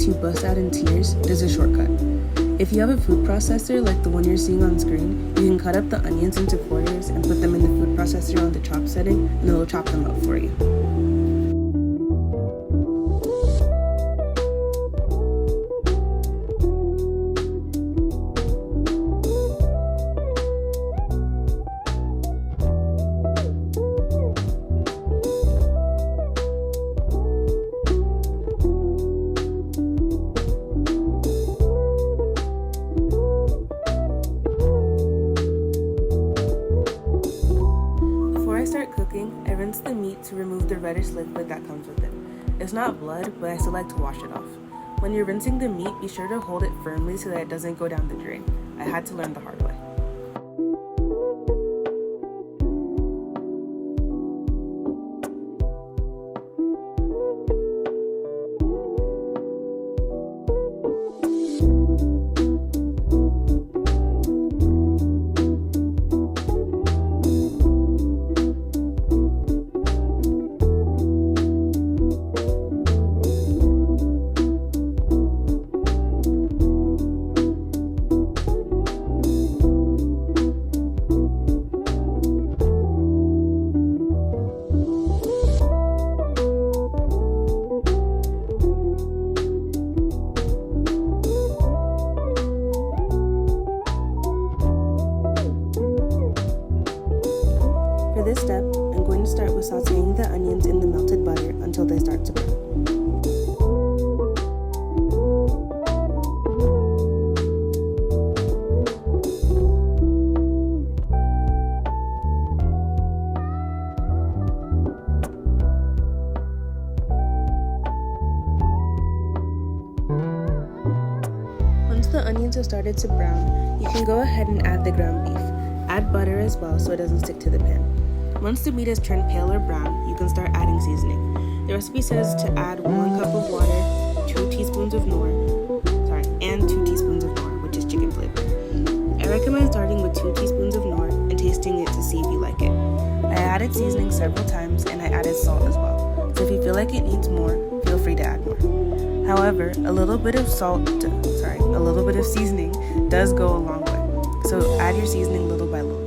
to bust out in tears, there's a shortcut. If you have a food processor like the one you're seeing on screen, you can cut up the onions into quarters and put them in the food processor on the chop setting, and it'll chop them up for you. I rinse the meat to remove the reddish liquid that comes with it. It's not blood, but I still like to wash it off. When you're rinsing the meat, be sure to hold it firmly so that it doesn't go down the drain. I had to learn the hard way. For this step, I'm going to start with sauteing the onions in the melted butter until they start to brown. Once the onions have started to brown, you can go ahead and add the ground beef. Add butter as well so it doesn't stick to the pan. Once the meat has turned pale or brown, you can start adding seasoning. The recipe says to add 1 cup of water, 2 teaspoons of and 2 teaspoons of nor, which is chicken flavor. I recommend starting with 2 teaspoons of nor and tasting it to see if you like it. I added seasoning several times and I added salt as well. So if you feel like it needs more, feel free to add more. However, a little bit of seasoning does go a long way. So add your seasoning little by little.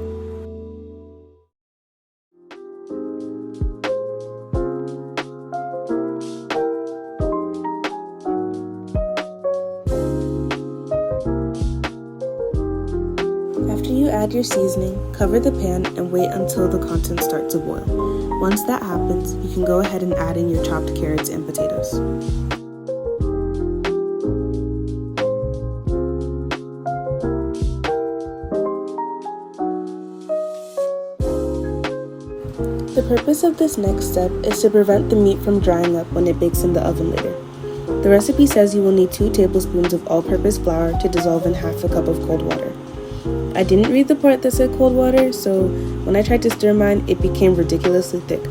After you add your seasoning, cover the pan and wait until the contents start to boil. Once that happens, you can go ahead and add in your chopped carrots and potatoes. The purpose of this next step is to prevent the meat from drying up when it bakes in the oven later. The recipe says you will need 2 tablespoons of all-purpose flour to dissolve in half a cup of cold water. I didn't read the part that said cold water, so when I tried to stir mine, it became ridiculously thick,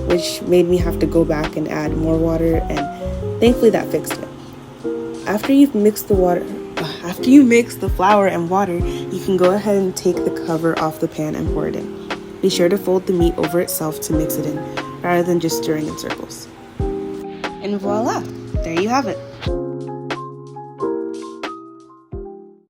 which made me have to go back and add more water, and thankfully that fixed it. After you mix the flour and water, you can go ahead and take the cover off the pan and pour it in. Be sure to fold the meat over itself to mix it in, rather than just stirring in circles. And voila! There you have it.